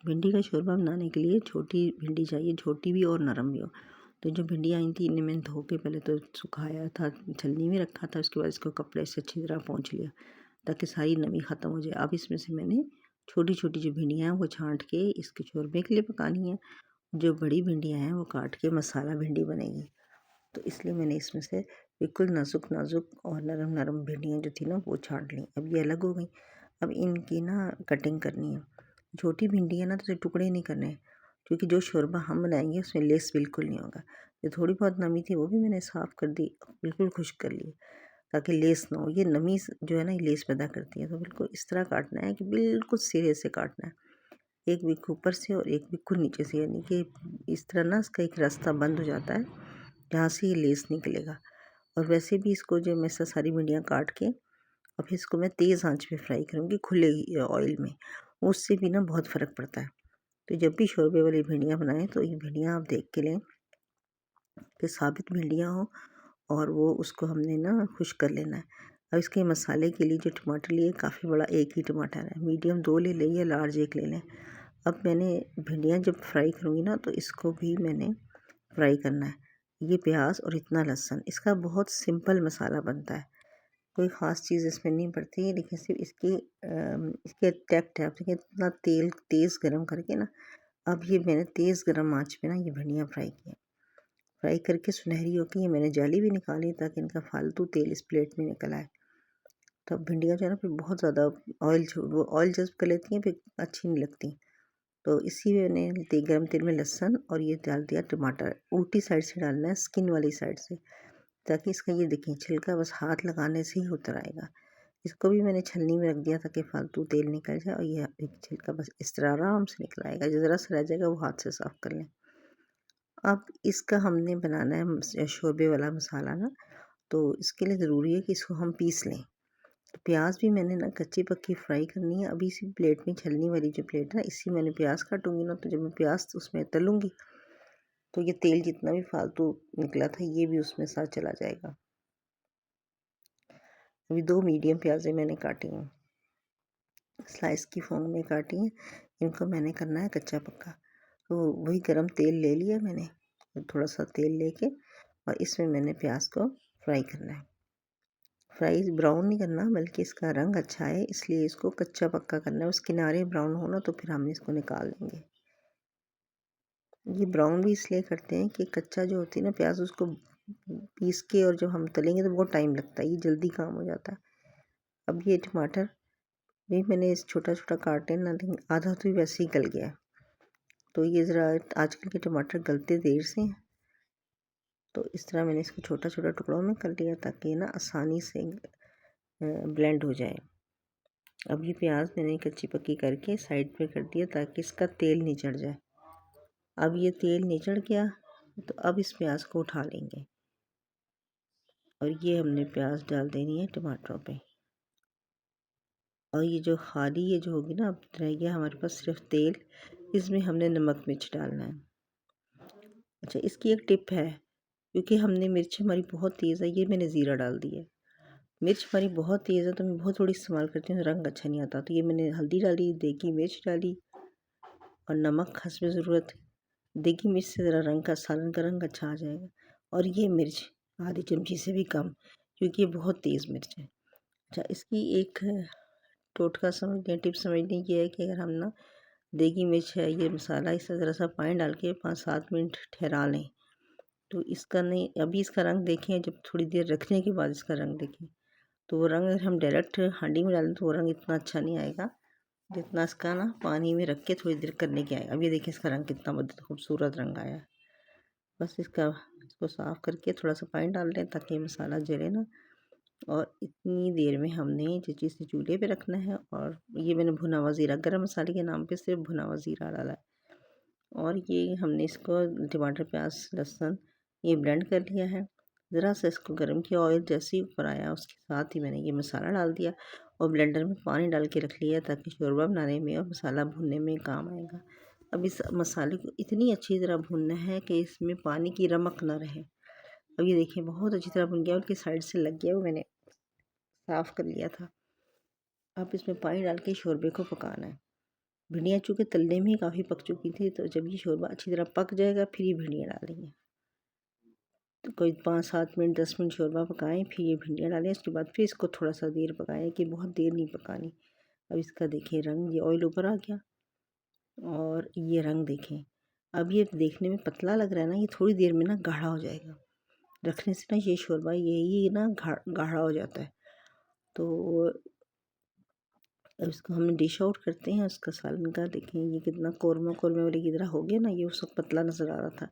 भिंडी का शोरबा बनाने के लिए छोटी भिंडी चाहिए, छोटी भी और नरम भी हो। तो जो भिंडियाँ आई थी इन्हें मैंने धो के पहले तो सुखाया था, छलनी में रखा था। उसके बाद इसको कपड़े से अच्छी तरह पोंछ लिया ताकि सारी नमी ख़त्म हो जाए। अब इसमें से मैंने छोटी छोटी जो भिंडियाँ हैं वो छांट के इसके शोरबे के लिए पकानी है। जो बड़ी भिंडियाँ हैं वो काट के मसाला भिंडी बनेगी। तो इसलिए मैंने इसमें से बिल्कुल नाजुक नाजुक और नरम नरम भिंडियाँ जो थी ना वो छांट ली। अब ये अलग हो गई। अब इनकी ना कटिंग करनी है। छोटी भिंडी है ना तो टुकड़े नहीं करने, क्योंकि जो शोरबा हम बनाएंगे उसमें लेस बिल्कुल नहीं होगा। जो थोड़ी बहुत नमी थी वो भी मैंने साफ़ कर दी, बिल्कुल खुश्क कर ली ताकि लेस ना हो। ये नमी जो है ना ये लेस पैदा करती है। तो बिल्कुल इस तरह काटना है कि बिल्कुल सिरे से काटना है, एक बिक ऊपर से और एक बिल्कुल नीचे से, यानी कि इस तरह ना इसका एक रास्ता बंद हो जाता है जहाँ से ये लेस निकलेगा। और वैसे भी इसको जो मैं सारी भिंडियाँ काट के और फिर इसको मैं तेज़ आंच पे फ्राई करूँगी खुले ऑयल में, उससे भी ना बहुत फ़र्क पड़ता है। तो जब भी शोरबे वाली भिंडियाँ बनाएं तो ये भिंडियाँ आप देख के लें कि साबित भिंडियाँ हो और वो उसको हमने ना खुश्क कर लेना है। अब इसके मसाले के लिए जो टमाटर लिए काफ़ी बड़ा एक ही टमाटर है, मीडियम 2 ले लें या लार्ज 1 ले लें। अब मैंने भिंडियाँ जब फ्राई करूँगी ना तो इसको भी मैंने फ्राई करना है। ये प्याज और इतना लहसुन, इसका बहुत सिंपल मसाला बनता है, कोई ख़ास चीज़ इसमें नहीं पड़ती, लेकिन सिर्फ इसकी टेक्ट है। आप देखिए इतना तेल तेज़ गरम करके ना, अब ये मैंने तेज़ गरम आंच पे ना ये भिंडियाँ फ्राई की, फ्राई करके सुनहरी होकर ये मैंने जाली भी निकाली ताकि इनका फालतू तेल इस प्लेट में निकल आए। तब भिंडियाँ जो है ना फिर बहुत ज़्यादा ऑयल जज़्ब कर लेती हैं, फिर अच्छी नहीं लगती। तो इसी में मैंने गर्म तेल में लहसुन और ये डाल दिया टमाटर। उल्टी साइड से डालना है, स्किन वाली साइड से, ताकि इसका ये देखें छिलका बस हाथ लगाने से ही उतर आएगा। इसको भी मैंने छलनी में रख दिया ताकि फालतू तेल निकल जाए और ये एक छिलका बस इस तरह आराम से निकल आएगा। जो ज़रा सा रह जाएगा वो हाथ से साफ़ कर लें। अब इसका हमने बनाना है शोरबे वाला मसाला ना, तो इसके लिए ज़रूरी है कि इसको हम पीस लें। तो प्याज भी मैंने ना कच्ची पक्की फ्राई करनी है। अभी इसी प्लेट में, छलनी वाली जो प्लेट है ना, इसी मैंने प्याज काटूंगी ना, तो जब मैं प्याज उसमें तलूँगी तो ये तेल जितना भी फालतू निकला था ये भी उसमें साथ चला जाएगा। अभी 2 मीडियम प्याज़ें मैंने काटी हैं, स्लाइस की फॉर्म में काटी हैं। इनको मैंने करना है कच्चा पक्का। तो वही गरम तेल ले लिया मैंने, थोड़ा सा तेल लेके और इसमें मैंने प्याज को फ्राई करना है। फ्राई ब्राउन नहीं करना, बल्कि इसका रंग अच्छा है इसलिए इसको कच्चा पक्का करना है। उस किनारे ब्राउन हो ना तो फिर हम इसको निकाल लेंगे। ये ब्राउन भी इसलिए करते हैं कि कच्चा जो होती है ना प्याज, उसको पीस के और जब हम तलेंगे तो बहुत टाइम लगता है, ये जल्दी काम हो जाता है। अब ये टमाटर भी मैंने इस छोटा छोटा काटे ना, लेकिन आधा तो वैसे ही गल गया। तो ये ज़रा आजकल के टमाटर गलते देर से हैं, तो इस तरह मैंने इसको छोटा छोटा टुकड़ों में कर लिया ताकि ना आसानी से ब्लेंड हो जाए। अब ये प्याज मैंने कच्ची पक्की करके साइड पे कर दिया ताकि इसका तेल निचड़ जाए। अब ये तेल निचड़ गया तो अब इस प्याज को उठा लेंगे और ये हमने प्याज डाल देनी है टमाटरों पे। और ये जो खाली ये जो होगी ना, अब रह गया हमारे पास सिर्फ तेल, इसमें हमने नमक मिर्च डालना है। अच्छा, इसकी एक टिप है, क्योंकि हमने मिर्च हमारी बहुत तेज़ है, ये मैंने ज़ीरा डाल दिया है। मिर्च हमारी बहुत तेज़ है तो मैं बहुत थोड़ी इस्तेमाल करती हूँ, रंग अच्छा नहीं आता। तो ये मैंने हल्दी डाली, देगी मिर्च डाली और नमक हस्बे ज़रूरत। देगी मिर्च से ज़रा रंग का, सालन का रंग अच्छा आ जाएगा। और ये मिर्च आधी चमची से भी कम, क्योंकि ये बहुत तेज़ मिर्च है। अच्छा, इसकी एक टोटका समझ लें, टिप समझ लें, ये है कि अगर हम ना देगी मिर्च है ये मसाला, इससे ज़रा सा पानी डाल के 5-7 मिनट ठहरा लें तो इसका नहीं, अभी इसका रंग देखें, जब थोड़ी देर रखने के बाद इसका रंग देखें तो वो रंग अगर हम डायरेक्ट हांडी में डालें तो वो रंग इतना अच्छा नहीं आएगा जितना इसका ना पानी में रख के थोड़ी देर करने के आएगा। अब ये देखिए इसका रंग कितना बहुत खूबसूरत रंग आया है। बस इसको साफ़ करके थोड़ा सा पानी डाल दें ताकि मसाला जले ना। और इतनी देर में हमने जो चीज़ चूल्हे पे रखना है, और ये मैंने भुना हुआ ज़ीरा, गरम मसाले के नाम पे सिर्फ भुना हुआ ज़ीरा डाला है। और ये हमने इसको टमाटर प्याज लहसुन ये ब्लेंड कर लिया है। ज़रा सा इसको गर्म किया, ऑयल जैसे ही ऊपर आया उसके साथ ही मैंने ये मसाला डाल दिया और ब्लेंडर में पानी डाल के रख लिया ताकि शोरबा बनाने में और मसाला भूनने में काम आएगा। अब इस मसाले को इतनी अच्छी तरह भूनना है कि इसमें पानी की रमक ना रहे। अब ये देखिए बहुत अच्छी तरह भुन गया, उनकी साइड से लग गया, वो मैंने साफ़ कर लिया था। अब इसमें पानी डाल के शोरबे को पकाना है। भिंडियाँ चूँकि तलने में ही काफ़ी पक चुकी थी, तो जब ये शोरबा अच्छी तरह पक जाएगा फिर ये भिंडियाँ डालेंगे। तो कोई 5-7 मिनट 10 मिनट शोरबा पकाएं, फिर ये भिंडियाँ डालें। उसके बाद फिर इसको थोड़ा सा देर पकाएं, कि बहुत देर नहीं पकानी। अब इसका देखिए रंग, ये ऑयल ऊपर आ गया और ये रंग देखें। अब ये देखने में पतला लग रहा है ना, ये थोड़ी देर में ना गाढ़ा हो जाएगा। रखने से ना ये शोरबा ये ना गाढ़ा हो जाता है। तो अब इसको हम डिश आउट करते हैं। उसका सालन का देखें ये कितना कौरमा कौरमे वाली की तरह हो गया ना, ये उस वक्त पतला नज़र आ रहा था।